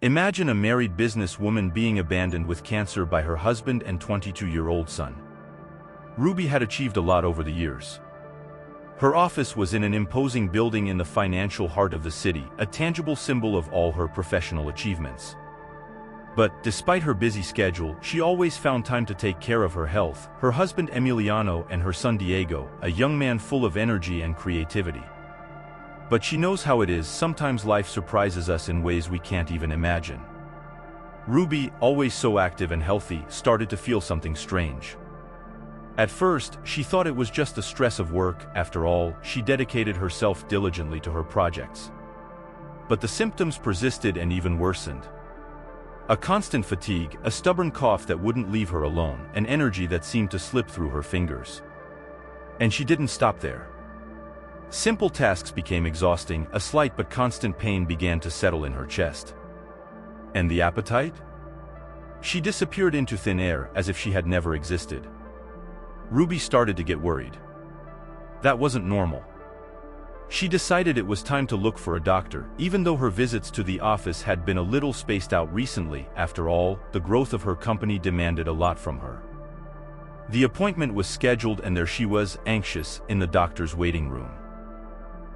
Imagine a married businesswoman being abandoned with cancer by her husband and 22-year-old son. Ruby had achieved a lot over the years. Her office was in an imposing building in the financial heart of the city, a tangible symbol of all her professional achievements. But, despite her busy schedule, she always found time to take care of her health, her husband Emiliano and her son Diego, a young man full of energy and creativity. But she knows how it is, sometimes life surprises us in ways we can't even imagine. Ruby, always so active and healthy, started to feel something strange. At first, she thought it was just the stress of work. After all, she dedicated herself diligently to her projects. But the symptoms persisted and even worsened. A constant fatigue, a stubborn cough that wouldn't leave her alone, an energy that seemed to slip through her fingers. And she didn't stop there. Simple tasks became exhausting, a slight but constant pain began to settle in her chest. And the appetite? She disappeared into thin air, as if she had never existed. Ruby started to get worried. That wasn't normal. She decided it was time to look for a doctor, even though her visits to the office had been a little spaced out recently. After all, the growth of her company demanded a lot from her. The appointment was scheduled and there she was, anxious, in the doctor's waiting room.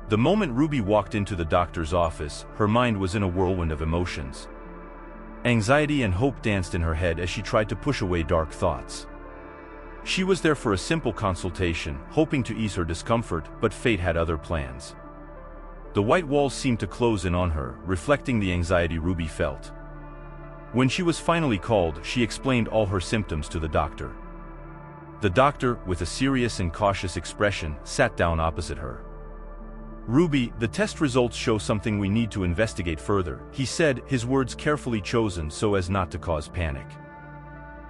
The moment Ruby walked into the doctor's office, her mind was in a whirlwind of emotions. Anxiety and hope danced in her head as she tried to push away dark thoughts. She was there for a simple consultation, hoping to ease her discomfort, but fate had other plans. The white walls seemed to close in on her, reflecting the anxiety Ruby felt. When she was finally called, she explained all her symptoms to the doctor. The doctor, with a serious and cautious expression, sat down opposite her. "Ruby, the test results show something we need to investigate further," he said, his words carefully chosen so as not to cause panic.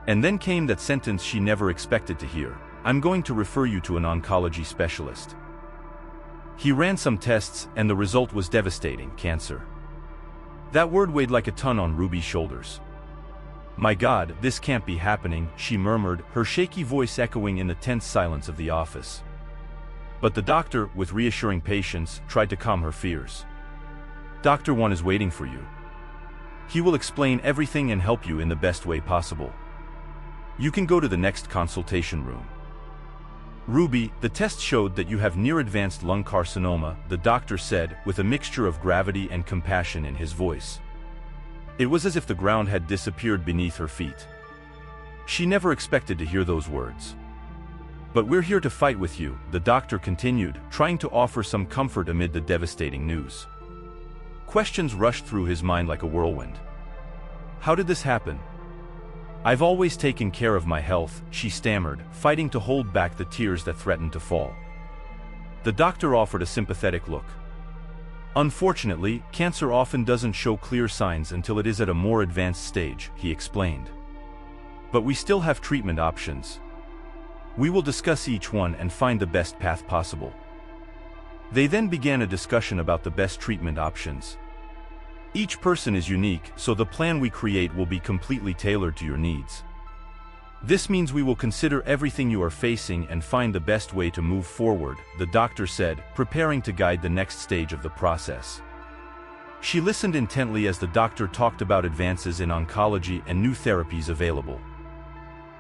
And then came that sentence she never expected to hear: "I'm going to refer you to an oncology specialist." He ran some tests, and the result was devastating: cancer. That word weighed like a ton on Ruby's shoulders. "My God, this can't be happening," she murmured, her shaky voice echoing in the tense silence of the office. But the doctor, with reassuring patience, tried to calm her fears. "Dr. One is waiting for you. He will explain everything and help you in the best way possible. You can go to the next consultation room." "Ruby, the test showed that you have near-advanced lung carcinoma," the doctor said, with a mixture of gravity and compassion in his voice. It was as if the ground had disappeared beneath her feet. She never expected to hear those words. "But we're here to fight with you," the doctor continued, trying to offer some comfort amid the devastating news. Questions rushed through his mind like a whirlwind. "How did this happen?" "I've always taken care of my health," she stammered, fighting to hold back the tears that threatened to fall. The doctor offered a sympathetic look. "Unfortunately, cancer often doesn't show clear signs until it is at a more advanced stage," he explained. "But we still have treatment options. We will discuss each one and find the best path possible." They then began a discussion about the best treatment options. "Each person is unique, so the plan we create will be completely tailored to your needs. This means we will consider everything you are facing and find the best way to move forward," the doctor said, preparing to guide the next stage of the process. She listened intently as the doctor talked about advances in oncology and new therapies available.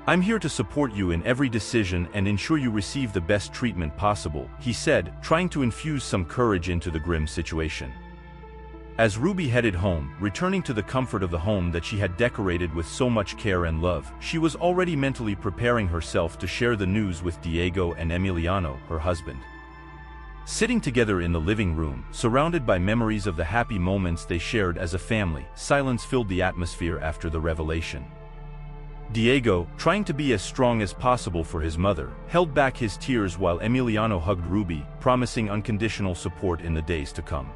"I'm here to support you in every decision and ensure you receive the best treatment possible," he said, trying to infuse some courage into the grim situation. As Ruby headed home, returning to the comfort of the home that she had decorated with so much care and love, she was already mentally preparing herself to share the news with Diego and Emiliano, her husband. Sitting together in the living room, surrounded by memories of the happy moments they shared as a family, silence filled the atmosphere after the revelation. Diego, trying to be as strong as possible for his mother, held back his tears while Emiliano hugged Ruby, promising unconditional support in the days to come.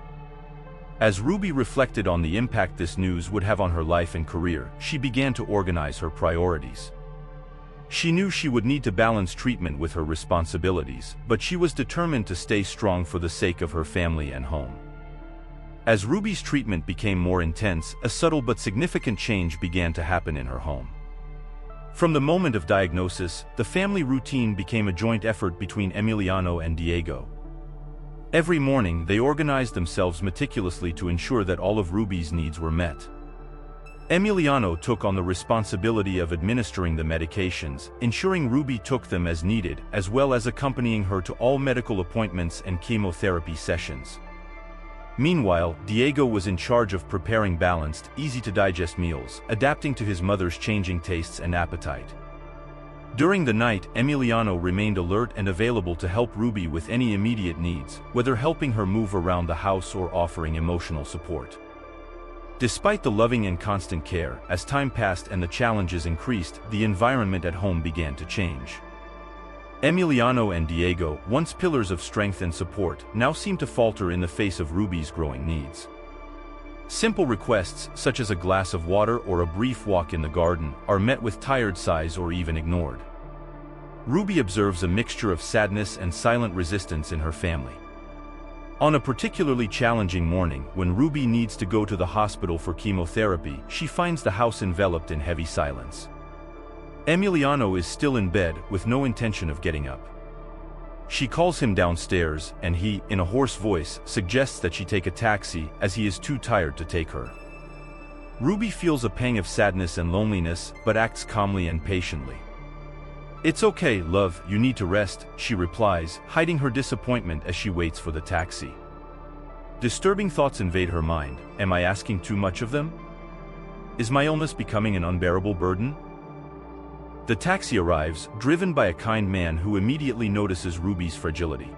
As Ruby reflected on the impact this news would have on her life and career, she began to organize her priorities. She knew she would need to balance treatment with her responsibilities, but she was determined to stay strong for the sake of her family and home. As Ruby's treatment became more intense, a subtle but significant change began to happen in her home. From the moment of diagnosis, the family routine became a joint effort between Emiliano and Diego. Every morning, they organized themselves meticulously to ensure that all of Ruby's needs were met. Emiliano took on the responsibility of administering the medications, ensuring Ruby took them as needed, as well as accompanying her to all medical appointments and chemotherapy sessions. Meanwhile, Diego was in charge of preparing balanced, easy-to-digest meals, adapting to his mother's changing tastes and appetite. During the night, Emiliano remained alert and available to help Ruby with any immediate needs, whether helping her move around the house or offering emotional support. Despite the loving and constant care, as time passed and the challenges increased, the environment at home began to change. Emiliano and Diego, once pillars of strength and support, now seemed to falter in the face of Ruby's growing needs. Simple requests, such as a glass of water or a brief walk in the garden, are met with tired sighs or even ignored. Ruby observes a mixture of sadness and silent resistance in her family. On a particularly challenging morning, when Ruby needs to go to the hospital for chemotherapy, she finds the house enveloped in heavy silence. Emiliano is still in bed, with no intention of getting up. She calls him downstairs, and he, in a hoarse voice, suggests that she take a taxi, as he is too tired to take her. Ruby feels a pang of sadness and loneliness, but acts calmly and patiently. "It's okay, love, you need to rest," she replies, hiding her disappointment as she waits for the taxi. Disturbing thoughts invade her mind. Am I asking too much of them? Is my illness becoming an unbearable burden? The taxi arrives, driven by a kind man who immediately notices Ruby's fragility.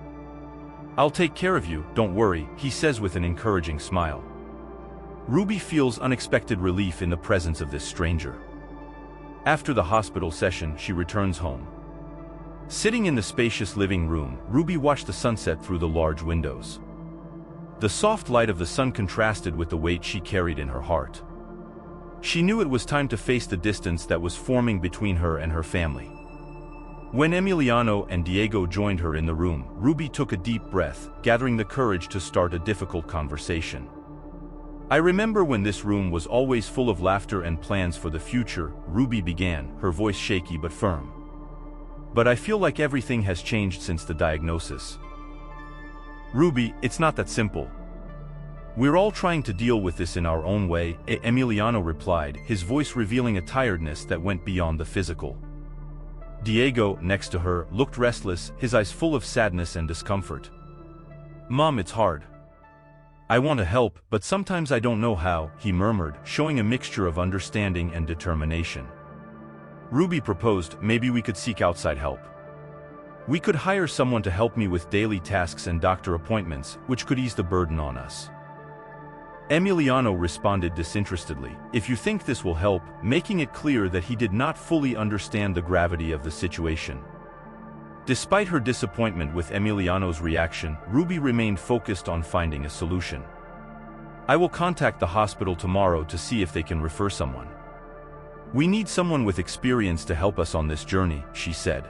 "I'll take care of you, don't worry," he says with an encouraging smile. Ruby feels unexpected relief in the presence of this stranger. After the hospital session, she returns home. Sitting in the spacious living room, Ruby watched the sunset through the large windows. The soft light of the sun contrasted with the weight she carried in her heart. She knew it was time to face the distance that was forming between her and her family. When Emiliano and Diego joined her in the room, Ruby took a deep breath, gathering the courage to start a difficult conversation. "I remember when this room was always full of laughter and plans for the future," Ruby began, her voice shaky but firm. "But I feel like everything has changed since the diagnosis." "Ruby, it's not that simple. We're all trying to deal with this in our own way," Emiliano replied, his voice revealing a tiredness that went beyond the physical. Diego, next to her, looked restless, his eyes full of sadness and discomfort. "Mom, it's hard. I want to help, but sometimes I don't know how," he murmured, showing a mixture of understanding and determination. Ruby proposed, "Maybe we could seek outside help. We could hire someone to help me with daily tasks and doctor appointments, which could ease the burden on us." Emiliano responded disinterestedly, "If you think this will help," making it clear that he did not fully understand the gravity of the situation. Despite her disappointment with Emiliano's reaction, Ruby remained focused on finding a solution. "I will contact the hospital tomorrow to see if they can refer someone. We need someone with experience to help us on this journey," she said.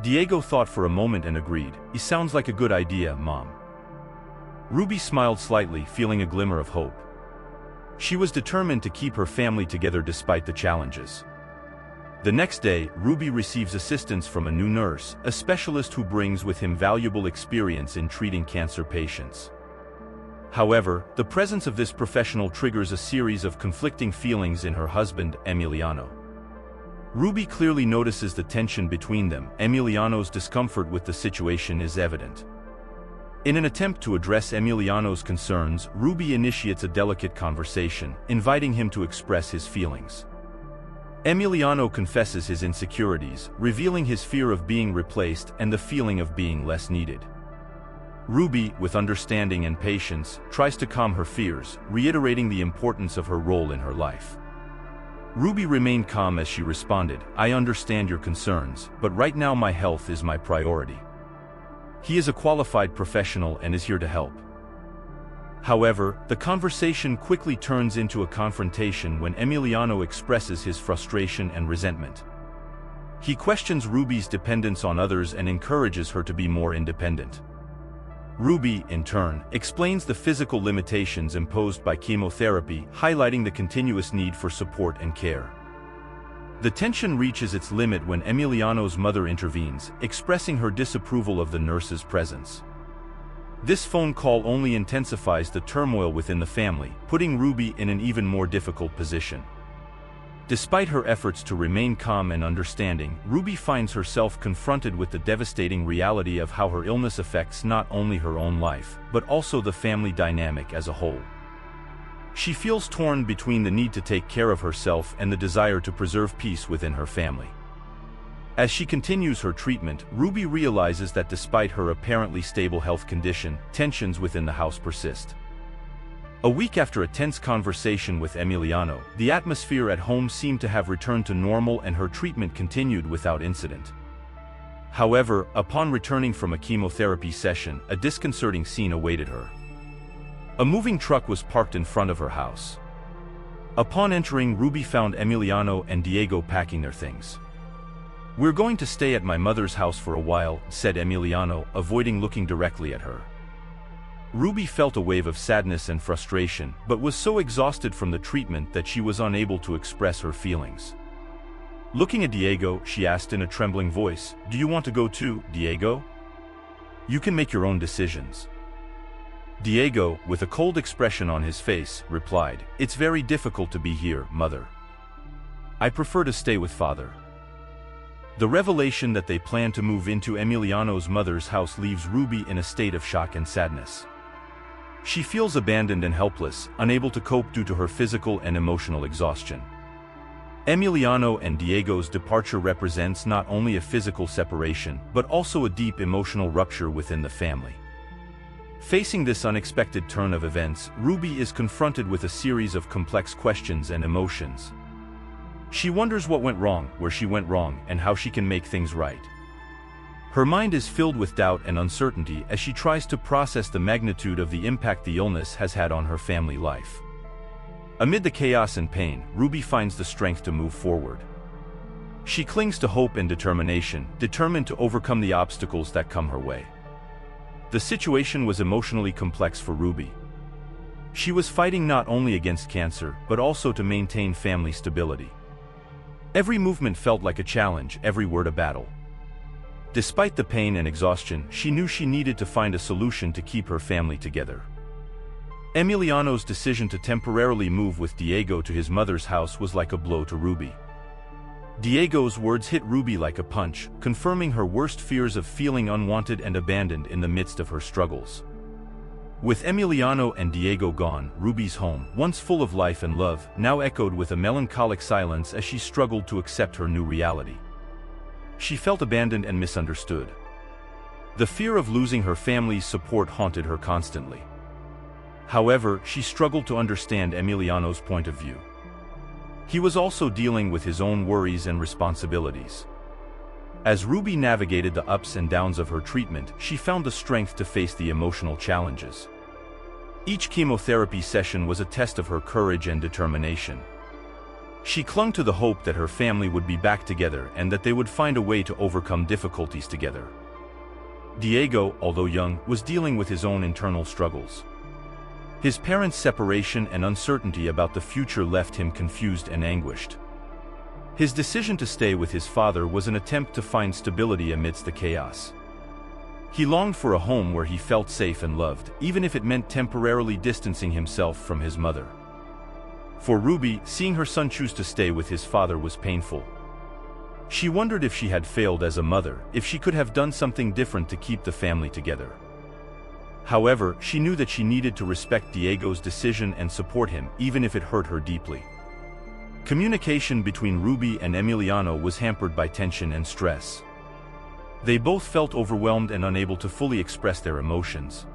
Diego thought for a moment and agreed. "It sounds like a good idea, Mom." Ruby smiled slightly, feeling a glimmer of hope. She was determined to keep her family together despite the challenges. The next day, Ruby receives assistance from a new nurse, a specialist who brings with him valuable experience in treating cancer patients. However, the presence of this professional triggers a series of conflicting feelings in her husband, Emiliano. Ruby clearly notices the tension between them. Emiliano's discomfort with the situation is evident. In an attempt to address Emiliano's concerns, Ruby initiates a delicate conversation, inviting him to express his feelings. Emiliano confesses his insecurities, revealing his fear of being replaced and the feeling of being less needed. Ruby, with understanding and patience, tries to calm her fears, reiterating the importance of her role in her life. Ruby remained calm as she responded, "I understand your concerns, but right now my health is my priority. He is a qualified professional and is here to help." However, the conversation quickly turns into a confrontation when Emiliano expresses his frustration and resentment. He questions Ruby's dependence on others and encourages her to be more independent. Ruby, in turn, explains the physical limitations imposed by chemotherapy, highlighting the continuous need for support and care. The tension reaches its limit when Emiliano's mother intervenes, expressing her disapproval of the nurse's presence. This phone call only intensifies the turmoil within the family, putting Ruby in an even more difficult position. Despite her efforts to remain calm and understanding, Ruby finds herself confronted with the devastating reality of how her illness affects not only her own life, but also the family dynamic as a whole. She feels torn between the need to take care of herself and the desire to preserve peace within her family. As she continues her treatment, Ruby realizes that despite her apparently stable health condition, tensions within the house persist. A week after a tense conversation with Emiliano, the atmosphere at home seemed to have returned to normal and her treatment continued without incident. However, upon returning from a chemotherapy session, a disconcerting scene awaited her. A moving truck was parked in front of her house. Upon entering, Ruby found Emiliano and Diego packing their things. "We're going to stay at my mother's house for a while," said Emiliano, avoiding looking directly at her. Ruby felt a wave of sadness and frustration, but was so exhausted from the treatment that she was unable to express her feelings. Looking at Diego, she asked in a trembling voice, "Do you want to go too, Diego? You can make your own decisions." Diego, with a cold expression on his face, replied, "It's very difficult to be here, mother. I prefer to stay with father." The revelation that they plan to move into Emiliano's mother's house leaves Ruby in a state of shock and sadness. She feels abandoned and helpless, unable to cope due to her physical and emotional exhaustion. Emiliano and Diego's departure represents not only a physical separation, but also a deep emotional rupture within the family. Facing this unexpected turn of events, Ruby is confronted with a series of complex questions and emotions. She wonders what went wrong, where she went wrong, and how she can make things right. Her mind is filled with doubt and uncertainty as she tries to process the magnitude of the impact the illness has had on her family life. Amid the chaos and pain, Ruby finds the strength to move forward. She clings to hope and determination, determined to overcome the obstacles that come her way. The situation was emotionally complex for Ruby. She was fighting not only against cancer, but also to maintain family stability. Every movement felt like a challenge, every word a battle. Despite the pain and exhaustion, she knew she needed to find a solution to keep her family together. Emiliano's decision to temporarily move with Diego to his mother's house was like a blow to Ruby. Diego's words hit Ruby like a punch, confirming her worst fears of feeling unwanted and abandoned in the midst of her struggles. With Emiliano and Diego gone, Ruby's home, once full of life and love, now echoed with a melancholic silence as she struggled to accept her new reality. She felt abandoned and misunderstood. The fear of losing her family's support haunted her constantly. However, she struggled to understand Emiliano's point of view. He was also dealing with his own worries and responsibilities. As Ruby navigated the ups and downs of her treatment, she found the strength to face the emotional challenges. Each chemotherapy session was a test of her courage and determination. She clung to the hope that her family would be back together and that they would find a way to overcome difficulties together. Diego, although young, was dealing with his own internal struggles. His parents' separation and uncertainty about the future left him confused and anguished. His decision to stay with his father was an attempt to find stability amidst the chaos. He longed for a home where he felt safe and loved, even if it meant temporarily distancing himself from his mother. For Ruby, seeing her son choose to stay with his father was painful. She wondered if she had failed as a mother, if she could have done something different to keep the family together. However, she knew that she needed to respect Diego's decision and support him, even if it hurt her deeply. Communication between Ruby and Emiliano was hampered by tension and stress. They both felt overwhelmed and unable to fully express their emotions.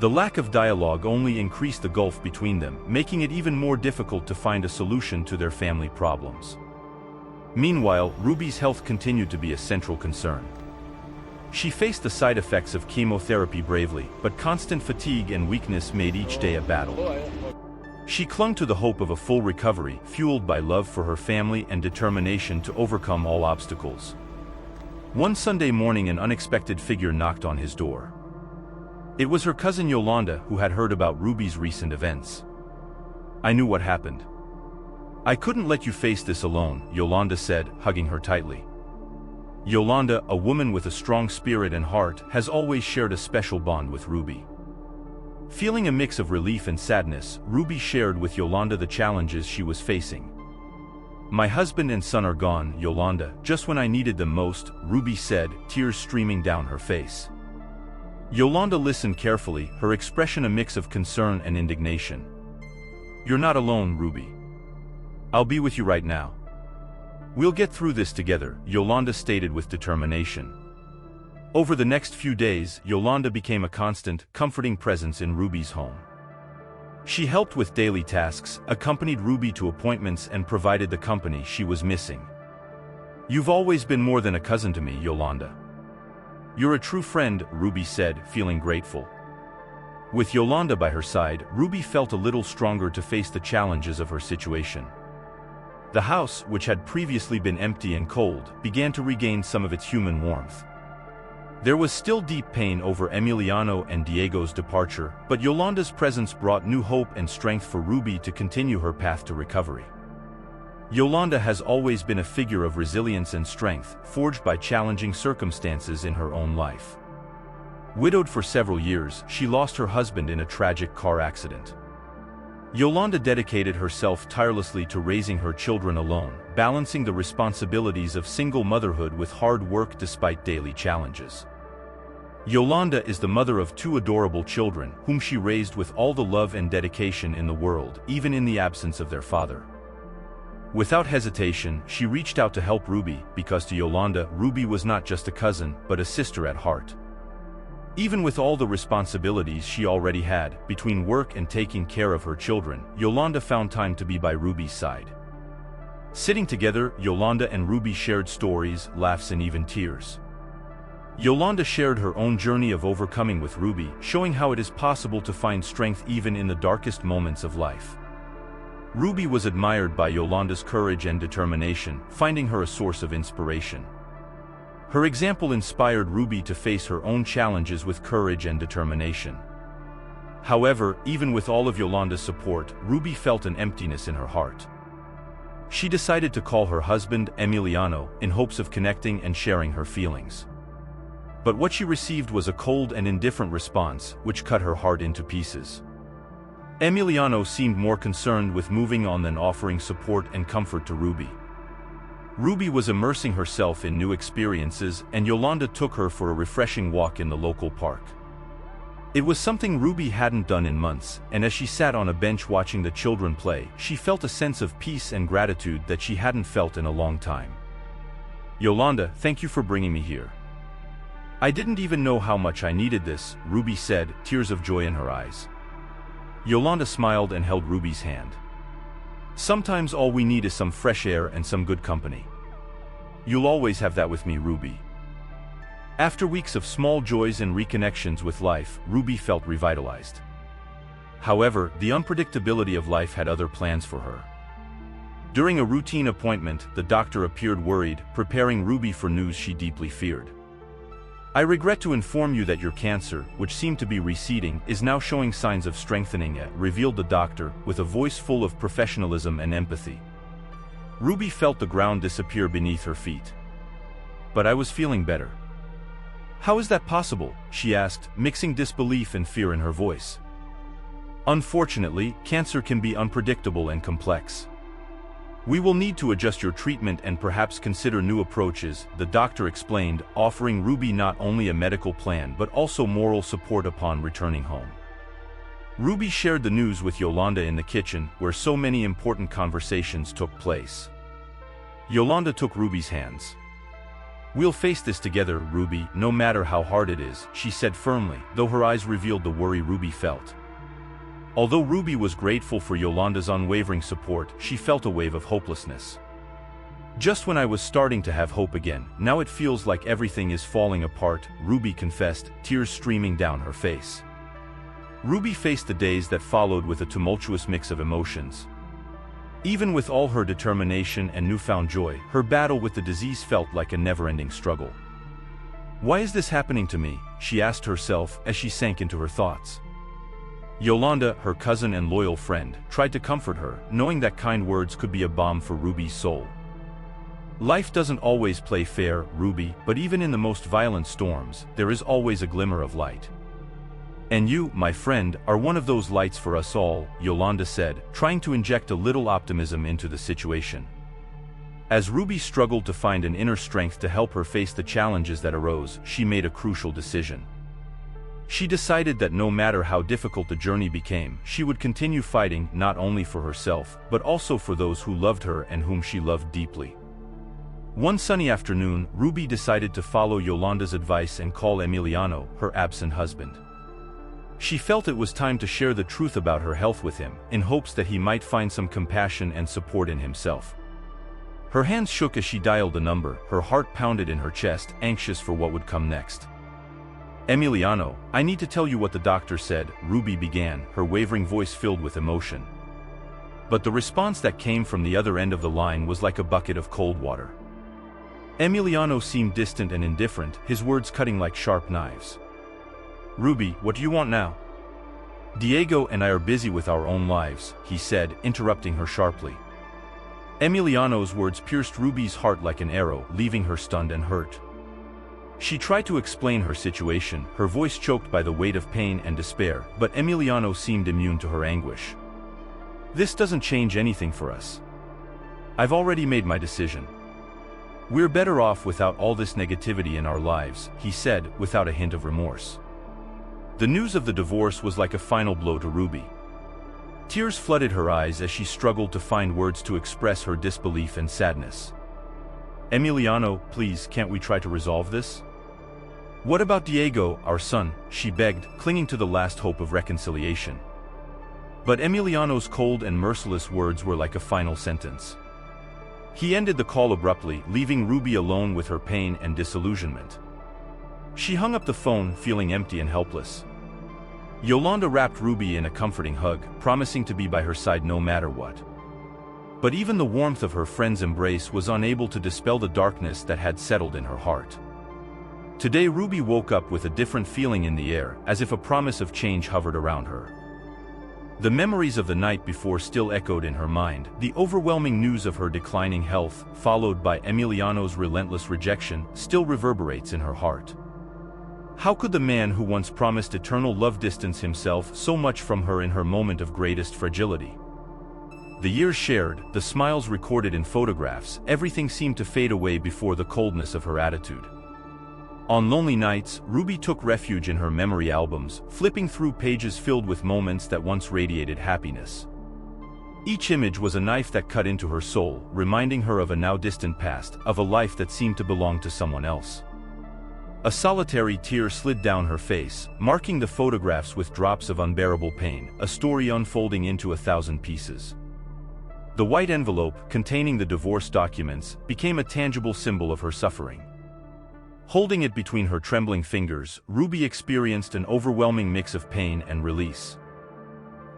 The lack of dialogue only increased the gulf between them, making it even more difficult to find a solution to their family problems. Meanwhile, Ruby's health continued to be a central concern. She faced the side effects of chemotherapy bravely, but constant fatigue and weakness made each day a battle. She clung to the hope of a full recovery, fueled by love for her family and determination to overcome all obstacles. One Sunday morning, an unexpected figure knocked on his door. It was her cousin Yolanda, who had heard about Ruby's recent events. "I knew what happened. I couldn't let you face this alone," Yolanda said, hugging her tightly. Yolanda, a woman with a strong spirit and heart, has always shared a special bond with Ruby. Feeling a mix of relief and sadness, Ruby shared with Yolanda the challenges she was facing. "My husband and son are gone, Yolanda, just when I needed them most," Ruby said, tears streaming down her face. Yolanda listened carefully, her expression a mix of concern and indignation. "You're not alone, Ruby. I'll be with you right now. We'll get through this together," Yolanda stated with determination. Over the next few days, Yolanda became a constant, comforting presence in Ruby's home. She helped with daily tasks, accompanied Ruby to appointments, and provided the company she was missing. "You've always been more than a cousin to me, Yolanda. You're a true friend," Ruby said, feeling grateful. With Yolanda by her side, Ruby felt a little stronger to face the challenges of her situation. The house, which had previously been empty and cold, began to regain some of its human warmth. There was still deep pain over Emiliano and Diego's departure, but Yolanda's presence brought new hope and strength for Ruby to continue her path to recovery. Yolanda has always been a figure of resilience and strength, forged by challenging circumstances in her own life. Widowed for several years, she lost her husband in a tragic car accident. Yolanda dedicated herself tirelessly to raising her children alone, balancing the responsibilities of single motherhood with hard work despite daily challenges. Yolanda is the mother of 2 adorable children, whom she raised with all the love and dedication in the world, even in the absence of their father. Without hesitation, she reached out to help Ruby, because to Yolanda, Ruby was not just a cousin, but a sister at heart. Even with all the responsibilities she already had, between work and taking care of her children, Yolanda found time to be by Ruby's side. Sitting together, Yolanda and Ruby shared stories, laughs, and even tears. Yolanda shared her own journey of overcoming with Ruby, showing how it is possible to find strength even in the darkest moments of life. Ruby was admired by Yolanda's courage and determination, finding her a source of inspiration. Her example inspired Ruby to face her own challenges with courage and determination. However, even with all of Yolanda's support, Ruby felt an emptiness in her heart. She decided to call her husband, Emiliano, in hopes of connecting and sharing her feelings. But what she received was a cold and indifferent response, which cut her heart into pieces. Emiliano seemed more concerned with moving on than offering support and comfort to Ruby. Ruby was immersing herself in new experiences, and Yolanda took her for a refreshing walk in the local park. It was something Ruby hadn't done in months, and as she sat on a bench watching the children play, she felt a sense of peace and gratitude that she hadn't felt in a long time. "Yolanda, thank you for bringing me here. I didn't even know how much I needed this," Ruby said, tears of joy in her eyes. Yolanda smiled and held Ruby's hand. "Sometimes all we need is some fresh air and some good company. You'll always have that with me, Ruby." After weeks of small joys and reconnections with life, Ruby felt revitalized. However, the unpredictability of life had other plans for her. During a routine appointment, the doctor appeared worried, preparing Ruby for news she deeply feared. "I regret to inform you that your cancer, which seemed to be receding, is now showing signs of strengthening," revealed the doctor, with a voice full of professionalism and empathy. Ruby felt the ground disappear beneath her feet. "But I was feeling better." "How is that possible?" she asked, mixing disbelief and fear in her voice. "Unfortunately, cancer can be unpredictable and complex. We will need to adjust your treatment and perhaps consider new approaches," the doctor explained, offering Ruby not only a medical plan but also moral support upon returning home. Ruby shared the news with Yolanda in the kitchen, where so many important conversations took place. Yolanda took Ruby's hands. "We'll face this together, Ruby, no matter how hard it is," she said firmly, though her eyes revealed the worry Ruby felt. Although Ruby was grateful for Yolanda's unwavering support, she felt a wave of hopelessness. "Just when I was starting to have hope again, now it feels like everything is falling apart," Ruby confessed, tears streaming down her face. Ruby faced the days that followed with a tumultuous mix of emotions. Even with all her determination and newfound joy, her battle with the disease felt like a never-ending struggle. "Why is this happening to me?" she asked herself as she sank into her thoughts. Yolanda, her cousin and loyal friend, tried to comfort her, knowing that kind words could be a balm for Ruby's soul. Life doesn't always play fair, Ruby, but even in the most violent storms, there is always a glimmer of light. And you, my friend, are one of those lights for us all, Yolanda said, trying to inject a little optimism into the situation. As Ruby struggled to find an inner strength to help her face the challenges that arose, she made a crucial decision. She decided that no matter how difficult the journey became, she would continue fighting not only for herself, but also for those who loved her and whom she loved deeply. One sunny afternoon, Ruby decided to follow Yolanda's advice and call Emiliano, her absent husband. She felt it was time to share the truth about her health with him, in hopes that he might find some compassion and support in himself. Her hands shook as she dialed the number, her heart pounded in her chest, anxious for what would come next. Emiliano, I need to tell you what the doctor said, Ruby began, her wavering voice filled with emotion. But the response that came from the other end of the line was like a bucket of cold water. Emiliano seemed distant and indifferent, his words cutting like sharp knives. Ruby, what do you want now? Diego and I are busy with our own lives, he said, interrupting her sharply. Emiliano's words pierced Ruby's heart like an arrow, leaving her stunned and hurt. She tried to explain her situation, her voice choked by the weight of pain and despair, but Emiliano seemed immune to her anguish. This doesn't change anything for us. I've already made my decision. We're better off without all this negativity in our lives, he said, without a hint of remorse. The news of the divorce was like a final blow to Ruby. Tears flooded her eyes as she struggled to find words to express her disbelief and sadness. Emiliano, please, can't we try to resolve this? What about Diego, our son? She begged, clinging to the last hope of reconciliation. But Emiliano's cold and merciless words were like a final sentence. He ended the call abruptly, leaving Ruby alone with her pain and disillusionment. She hung up the phone, feeling empty and helpless. Yolanda wrapped Ruby in a comforting hug, promising to be by her side no matter what. But even the warmth of her friend's embrace was unable to dispel the darkness that had settled in her heart. Today Ruby woke up with a different feeling in the air, as if a promise of change hovered around her. The memories of the night before still echoed in her mind, the overwhelming news of her declining health, followed by Emiliano's relentless rejection, still reverberates in her heart. How could the man who once promised eternal love distance himself so much from her in her moment of greatest fragility? The years shared, the smiles recorded in photographs, everything seemed to fade away before the coldness of her attitude. On lonely nights, Ruby took refuge in her memory albums, flipping through pages filled with moments that once radiated happiness. Each image was a knife that cut into her soul, reminding her of a now distant past, of a life that seemed to belong to someone else. A solitary tear slid down her face, marking the photographs with drops of unbearable pain, a story unfolding into 1,000 pieces. The white envelope, containing the divorce documents, became a tangible symbol of her suffering. Holding it between her trembling fingers, Ruby experienced an overwhelming mix of pain and release.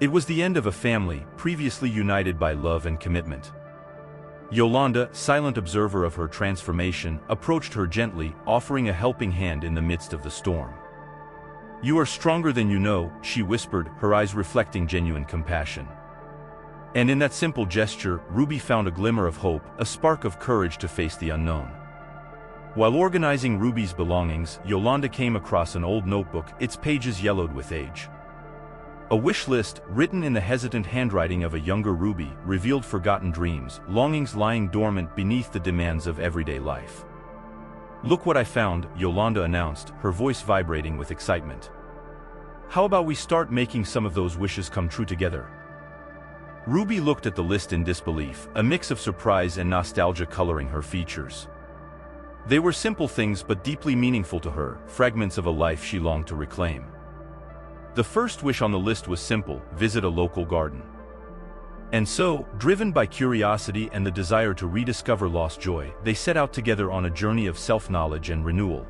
It was the end of a family, previously united by love and commitment. Yolanda, silent observer of her transformation, approached her gently, offering a helping hand in the midst of the storm. You are stronger than you know, she whispered, her eyes reflecting genuine compassion. And in that simple gesture, Ruby found a glimmer of hope, a spark of courage to face the unknown. While organizing Ruby's belongings, Yolanda came across an old notebook, its pages yellowed with age. A wish list, written in the hesitant handwriting of a younger Ruby, revealed forgotten dreams, longings lying dormant beneath the demands of everyday life. Look what I found, Yolanda announced, her voice vibrating with excitement. How about we start making some of those wishes come true together? Ruby looked at the list in disbelief, a mix of surprise and nostalgia coloring her features. They were simple things but deeply meaningful to her, fragments of a life she longed to reclaim. The first wish on the list was simple: visit a local garden. And so, driven by curiosity and the desire to rediscover lost joy, they set out together on a journey of self-knowledge and renewal.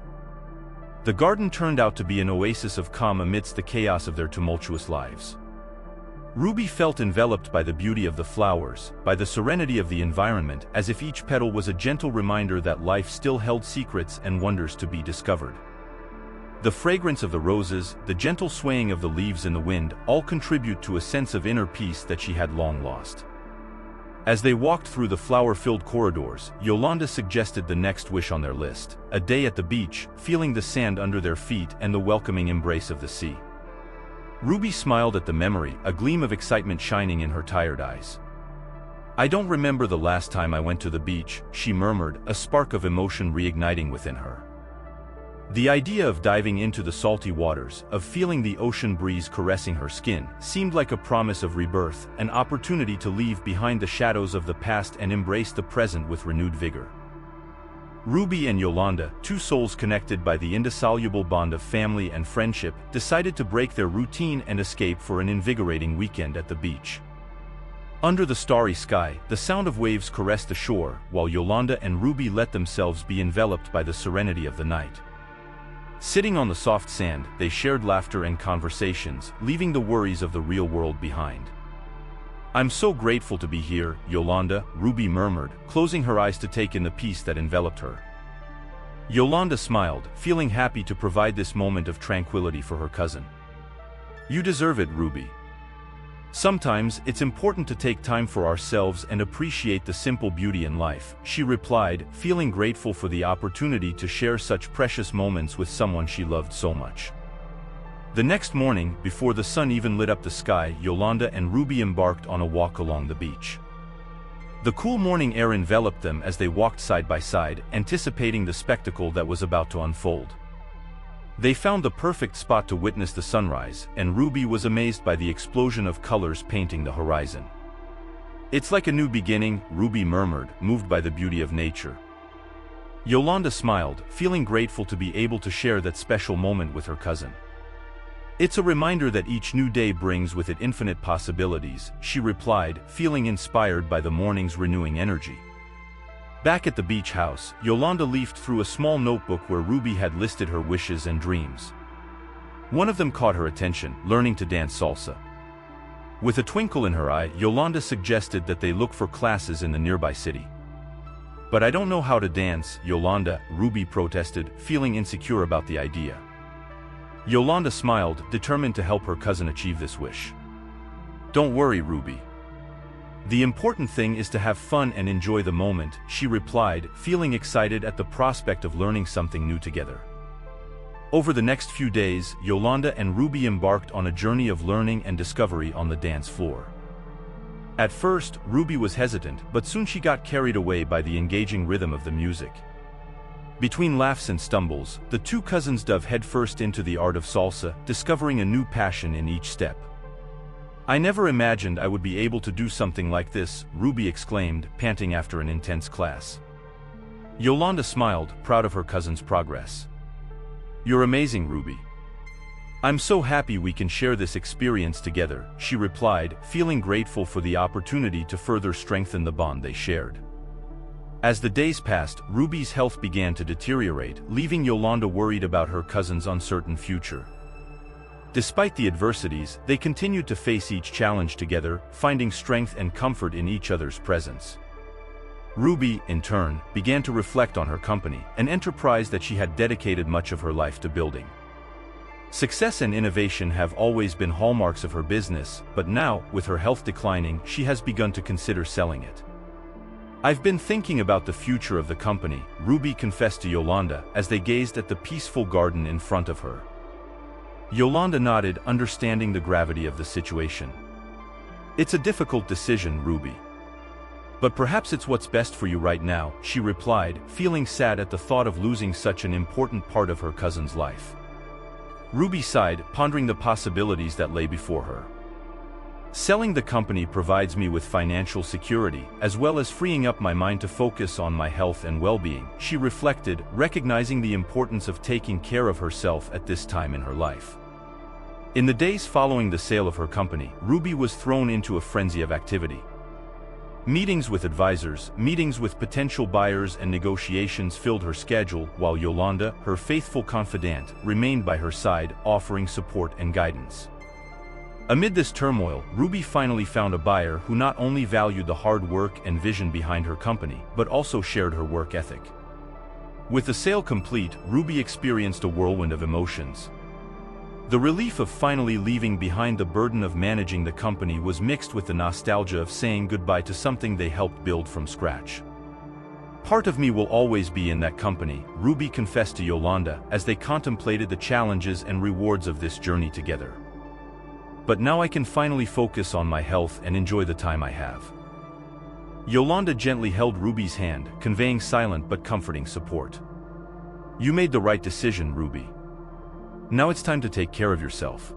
The garden turned out to be an oasis of calm amidst the chaos of their tumultuous lives. Ruby felt enveloped by the beauty of the flowers, by the serenity of the environment, as if each petal was a gentle reminder that life still held secrets and wonders to be discovered. The fragrance of the roses, the gentle swaying of the leaves in the wind, all contribute to a sense of inner peace that she had long lost. As they walked through the flower-filled corridors, Yolanda suggested the next wish on their list: a day at the beach, feeling the sand under their feet and the welcoming embrace of the sea. Ruby smiled at the memory, a gleam of excitement shining in her tired eyes. "I don't remember the last time I went to the beach," she murmured, a spark of emotion reigniting within her. The idea of diving into the salty waters, of feeling the ocean breeze caressing her skin, seemed like a promise of rebirth, an opportunity to leave behind the shadows of the past and embrace the present with renewed vigor. Ruby and Yolanda, two souls connected by the indissoluble bond of family and friendship, decided to break their routine and escape for an invigorating weekend at the beach. Under the starry sky, the sound of waves caressed the shore, while Yolanda and Ruby let themselves be enveloped by the serenity of the night. Sitting on the soft sand, they shared laughter and conversations, leaving the worries of the real world behind. "I'm so grateful to be here, Yolanda," Ruby murmured, closing her eyes to take in the peace that enveloped her. Yolanda smiled, feeling happy to provide this moment of tranquility for her cousin. "You deserve it, Ruby. Sometimes, it's important to take time for ourselves and appreciate the simple beauty in life," she replied, feeling grateful for the opportunity to share such precious moments with someone she loved so much. The next morning, before the sun even lit up the sky, Yolanda and Ruby embarked on a walk along the beach. The cool morning air enveloped them as they walked side by side, anticipating the spectacle that was about to unfold. They found the perfect spot to witness the sunrise, and Ruby was amazed by the explosion of colors painting the horizon. "It's like a new beginning," Ruby murmured, moved by the beauty of nature. Yolanda smiled, feeling grateful to be able to share that special moment with her cousin. "It's a reminder that each new day brings with it infinite possibilities," she replied, feeling inspired by the morning's renewing energy. Back at the beach house, Yolanda leafed through a small notebook where Ruby had listed her wishes and dreams. One of them caught her attention: learning to dance salsa. With a twinkle in her eye, Yolanda suggested that they look for classes in the nearby city. "But I don't know how to dance, Yolanda," Ruby protested, feeling insecure about the idea. Yolanda smiled, determined to help her cousin achieve this wish. "Don't worry, Ruby. The important thing is to have fun and enjoy the moment," she replied, feeling excited at the prospect of learning something new together. Over the next few days, Yolanda and Ruby embarked on a journey of learning and discovery on the dance floor. At first, Ruby was hesitant, but soon she got carried away by the engaging rhythm of the music. Between laughs and stumbles, the two cousins dove headfirst into the art of salsa, discovering a new passion in each step. "I never imagined I would be able to do something like this," Ruby exclaimed, panting after an intense class. Yolanda smiled, proud of her cousin's progress. "You're amazing, Ruby. I'm so happy we can share this experience together," she replied, feeling grateful for the opportunity to further strengthen the bond they shared. As the days passed, Ruby's health began to deteriorate, leaving Yolanda worried about her cousin's uncertain future. Despite the adversities, they continued to face each challenge together, finding strength and comfort in each other's presence. Ruby, in turn, began to reflect on her company, an enterprise that she had dedicated much of her life to building. Success and innovation have always been hallmarks of her business, but now, with her health declining, she has begun to consider selling it. "I've been thinking about the future of the company," Ruby confessed to Yolanda as they gazed at the peaceful garden in front of her. Yolanda nodded, understanding the gravity of the situation. "It's a difficult decision, Ruby. But perhaps it's what's best for you right now," she replied, feeling sad at the thought of losing such an important part of her cousin's life. Ruby sighed, pondering the possibilities that lay before her. "Selling the company provides me with financial security, as well as freeing up my mind to focus on my health and well-being," she reflected, recognizing the importance of taking care of herself at this time in her life. In the days following the sale of her company, Ruby was thrown into a frenzy of activity. Meetings with advisors, meetings with potential buyers and negotiations filled her schedule, while Yolanda, her faithful confidant, remained by her side, offering support and guidance. Amid this turmoil, Ruby finally found a buyer who not only valued the hard work and vision behind her company, but also shared her work ethic. With the sale complete, Ruby experienced a whirlwind of emotions. The relief of finally leaving behind the burden of managing the company was mixed with the nostalgia of saying goodbye to something they helped build from scratch. "Part of me will always be in that company," Ruby confessed to Yolanda as they contemplated the challenges and rewards of this journey together. "But now I can finally focus on my health and enjoy the time I have." Yolanda gently held Ruby's hand, conveying silent but comforting support. "You made the right decision, Ruby. Now it's time to take care of yourself."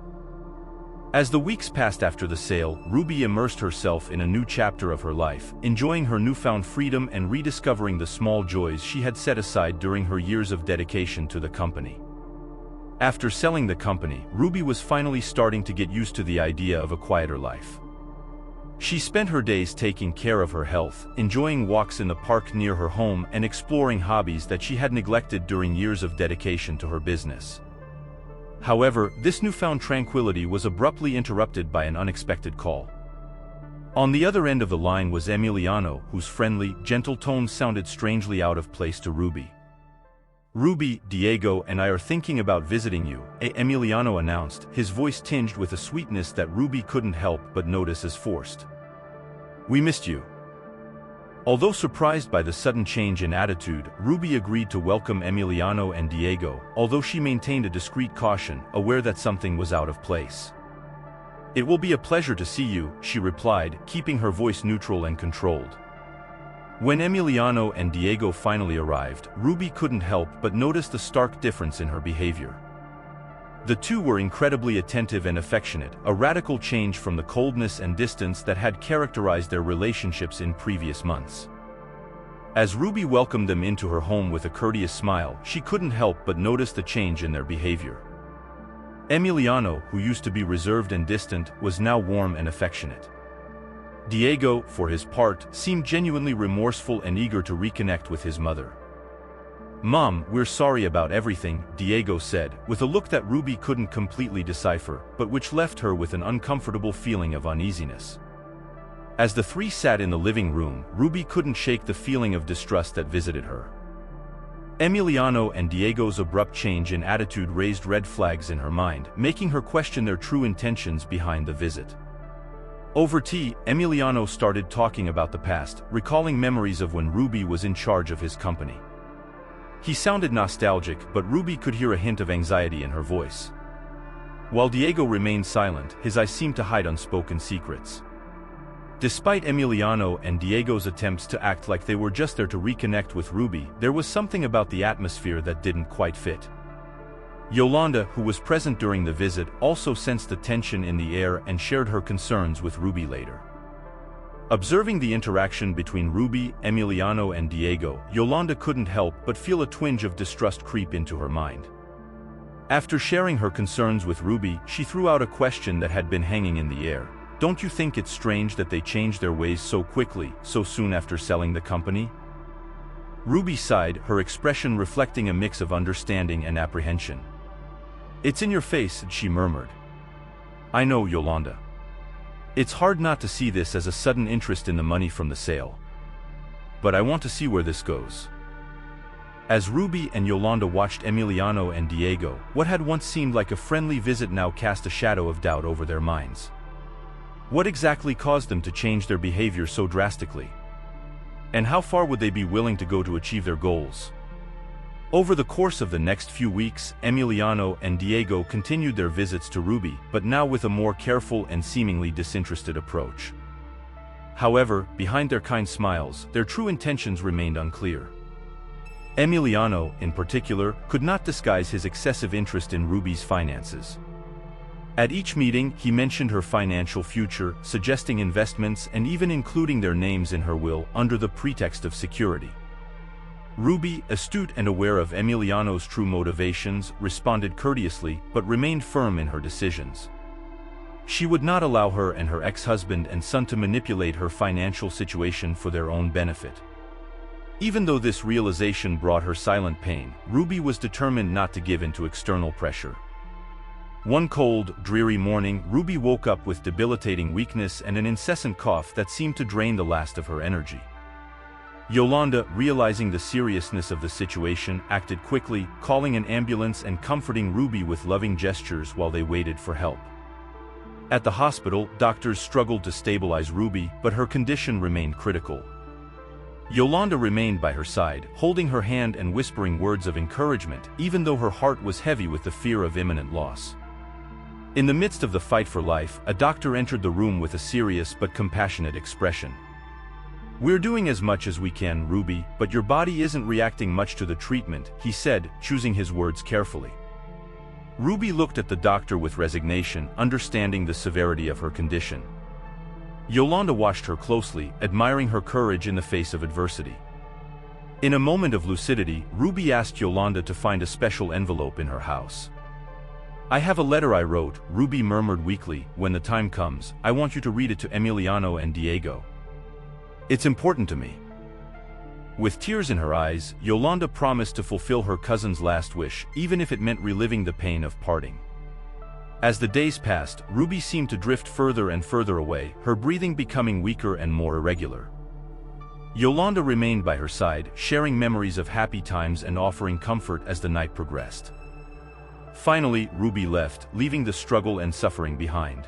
As the weeks passed after the sale, Ruby immersed herself in a new chapter of her life, enjoying her newfound freedom and rediscovering the small joys she had set aside during her years of dedication to the company. After selling the company, Ruby was finally starting to get used to the idea of a quieter life. She spent her days taking care of her health, enjoying walks in the park near her home and exploring hobbies that she had neglected during years of dedication to her business. However, this newfound tranquility was abruptly interrupted by an unexpected call. On the other end of the line was Emiliano, whose friendly, gentle tone sounded strangely out of place to Ruby. "Ruby, Diego and I are thinking about visiting you," Emiliano announced, his voice tinged with a sweetness that Ruby couldn't help but notice as forced. "We missed you." Although surprised by the sudden change in attitude, Ruby agreed to welcome Emiliano and Diego, although she maintained a discreet caution, aware that something was out of place. "It will be a pleasure to see you," she replied, keeping her voice neutral and controlled. When Emiliano and Diego finally arrived, Ruby couldn't help but notice the stark difference in her behavior. The two were incredibly attentive and affectionate, a radical change from the coldness and distance that had characterized their relationships in previous months. As Ruby welcomed them into her home with a courteous smile, she couldn't help but notice the change in their behavior. Emiliano, who used to be reserved and distant, was now warm and affectionate. Diego, for his part, seemed genuinely remorseful and eager to reconnect with his mother. "Mom, we're sorry about everything," Diego said, with a look that Ruby couldn't completely decipher, but which left her with an uncomfortable feeling of uneasiness. As the three sat in the living room, Ruby couldn't shake the feeling of distrust that visited her. Emiliano and Diego's abrupt change in attitude raised red flags in her mind, making her question their true intentions behind the visit. Over tea, Emiliano started talking about the past, recalling memories of when Ruby was in charge of his company. He sounded nostalgic, but Ruby could hear a hint of anxiety in her voice. While Diego remained silent, his eyes seemed to hide unspoken secrets. Despite Emiliano and Diego's attempts to act like they were just there to reconnect with Ruby, there was something about the atmosphere that didn't quite fit. Yolanda, who was present during the visit, also sensed the tension in the air and shared her concerns with Ruby later. Observing the interaction between Ruby, Emiliano and Diego, Yolanda couldn't help but feel a twinge of distrust creep into her mind. After sharing her concerns with Ruby, she threw out a question that had been hanging in the air. "Don't you think it's strange that they changed their ways so quickly, so soon after selling the company?" Ruby sighed, her expression reflecting a mix of understanding and apprehension. "It's in your face," she murmured. "I know, Yolanda. It's hard not to see this as a sudden interest in the money from the sale. But I want to see where this goes." As Ruby and Yolanda watched Emiliano and Diego, what had once seemed like a friendly visit now cast a shadow of doubt over their minds. What exactly caused them to change their behavior so drastically? And how far would they be willing to go to achieve their goals? Over the course of the next few weeks, Emiliano and Diego continued their visits to Ruby, but now with a more careful and seemingly disinterested approach. However, behind their kind smiles, their true intentions remained unclear. Emiliano, in particular, could not disguise his excessive interest in Ruby's finances. At each meeting, he mentioned her financial future, suggesting investments and even including their names in her will, under the pretext of security. Ruby, astute and aware of Emiliano's true motivations, responded courteously, but remained firm in her decisions. She would not allow her and her ex-husband and son to manipulate her financial situation for their own benefit. Even though this realization brought her silent pain, Ruby was determined not to give in to external pressure. One cold, dreary morning, Ruby woke up with debilitating weakness and an incessant cough that seemed to drain the last of her energy. Yolanda, realizing the seriousness of the situation, acted quickly, calling an ambulance and comforting Ruby with loving gestures while they waited for help. At the hospital, doctors struggled to stabilize Ruby, but her condition remained critical. Yolanda remained by her side, holding her hand and whispering words of encouragement, even though her heart was heavy with the fear of imminent loss. In the midst of the fight for life, a doctor entered the room with a serious but compassionate expression. "We're doing as much as we can, Ruby, but your body isn't reacting much to the treatment," he said, choosing his words carefully. Ruby looked at the doctor with resignation, understanding the severity of her condition. Yolanda watched her closely, admiring her courage in the face of adversity. In a moment of lucidity, Ruby asked Yolanda to find a special envelope in her house. "I have a letter I wrote," Ruby murmured weakly. "When the time comes, I want you to read it to Emiliano and Diego. It's important to me." With tears in her eyes, Yolanda promised to fulfill her cousin's last wish, even if it meant reliving the pain of parting. As the days passed, Ruby seemed to drift further and further away, her breathing becoming weaker and more irregular. Yolanda remained by her side, sharing memories of happy times and offering comfort as the night progressed. Finally, Ruby left, leaving the struggle and suffering behind.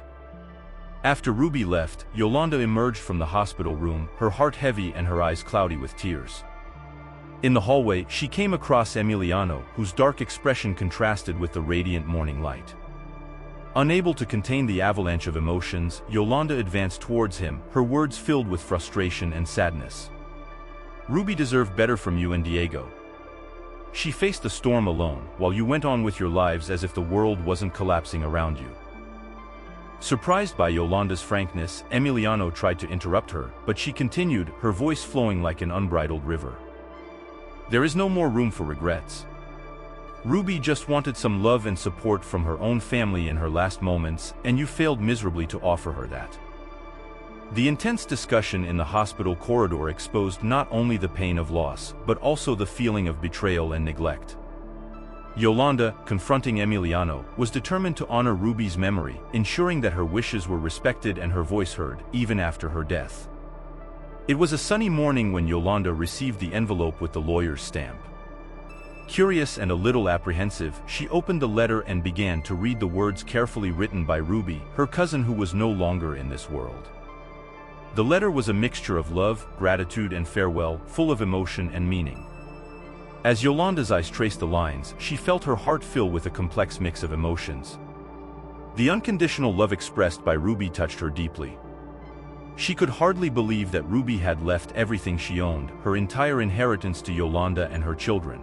After Ruby left, Yolanda emerged from the hospital room, her heart heavy and her eyes cloudy with tears. In the hallway, she came across Emiliano, whose dark expression contrasted with the radiant morning light. Unable to contain the avalanche of emotions, Yolanda advanced towards him, her words filled with frustration and sadness. "Ruby deserved better from you and Diego. She faced the storm alone, while you went on with your lives as if the world wasn't collapsing around you." Surprised by Yolanda's frankness, Emiliano tried to interrupt her, but she continued, her voice flowing like an unbridled river. "There is no more room for regrets. Ruby just wanted some love and support from her own family in her last moments, and you failed miserably to offer her that." The intense discussion in the hospital corridor exposed not only the pain of loss, but also the feeling of betrayal and neglect. Yolanda, confronting Emiliano, was determined to honor Ruby's memory, ensuring that her wishes were respected and her voice heard, even after her death. It was a sunny morning when Yolanda received the envelope with the lawyer's stamp. Curious and a little apprehensive, she opened the letter and began to read the words carefully written by Ruby, her cousin who was no longer in this world. The letter was a mixture of love, gratitude and farewell, full of emotion and meaning. As Yolanda's eyes traced the lines, she felt her heart fill with a complex mix of emotions. The unconditional love expressed by Ruby touched her deeply. She could hardly believe that Ruby had left everything she owned, her entire inheritance, to Yolanda and her children.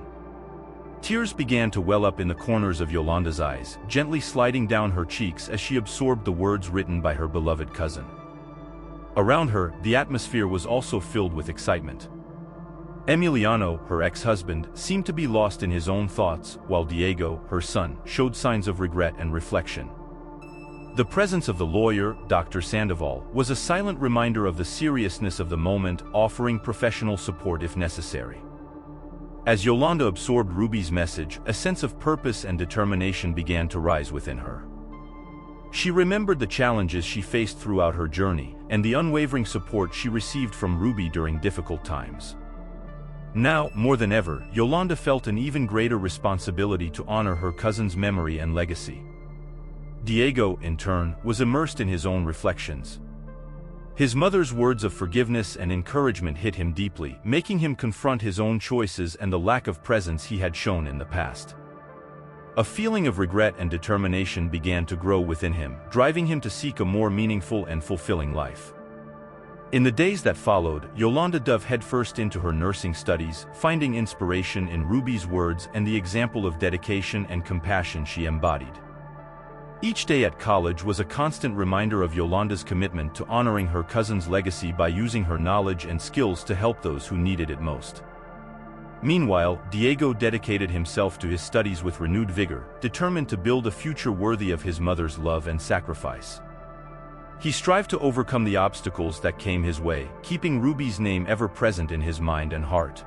Tears began to well up in the corners of Yolanda's eyes, gently sliding down her cheeks as she absorbed the words written by her beloved cousin. Around her, the atmosphere was also filled with excitement. Emiliano, her ex-husband, seemed to be lost in his own thoughts, while Diego, her son, showed signs of regret and reflection. The presence of the lawyer, Dr. Sandoval, was a silent reminder of the seriousness of the moment, offering professional support if necessary. As Yolanda absorbed Ruby's message, a sense of purpose and determination began to rise within her. She remembered the challenges she faced throughout her journey, and the unwavering support she received from Ruby during difficult times. Now, more than ever, Yolanda felt an even greater responsibility to honor her cousin's memory and legacy. Diego, in turn, was immersed in his own reflections. His mother's words of forgiveness and encouragement hit him deeply, making him confront his own choices and the lack of presence he had shown in the past. A feeling of regret and determination began to grow within him, driving him to seek a more meaningful and fulfilling life. In the days that followed, Yolanda dove headfirst into her nursing studies, finding inspiration in Ruby's words and the example of dedication and compassion she embodied. Each day at college was a constant reminder of Yolanda's commitment to honoring her cousin's legacy by using her knowledge and skills to help those who needed it most. Meanwhile, Diego dedicated himself to his studies with renewed vigor, determined to build a future worthy of his mother's love and sacrifice. He strived to overcome the obstacles that came his way, keeping Ruby's name ever present in his mind and heart.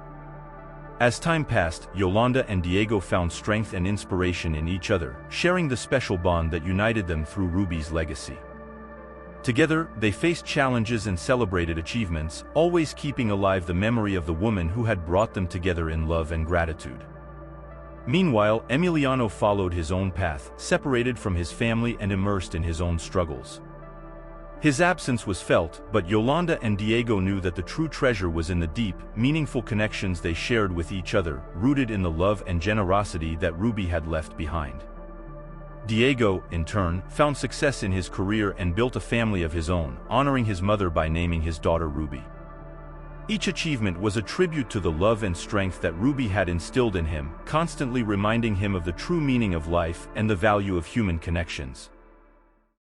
As time passed, Yolanda and Diego found strength and inspiration in each other, sharing the special bond that united them through Ruby's legacy. Together, they faced challenges and celebrated achievements, always keeping alive the memory of the woman who had brought them together in love and gratitude. Meanwhile, Emiliano followed his own path, separated from his family and immersed in his own struggles. His absence was felt, but Yolanda and Diego knew that the true treasure was in the deep, meaningful connections they shared with each other, rooted in the love and generosity that Ruby had left behind. Diego, in turn, found success in his career and built a family of his own, honoring his mother by naming his daughter Ruby. Each achievement was a tribute to the love and strength that Ruby had instilled in him, constantly reminding him of the true meaning of life and the value of human connections.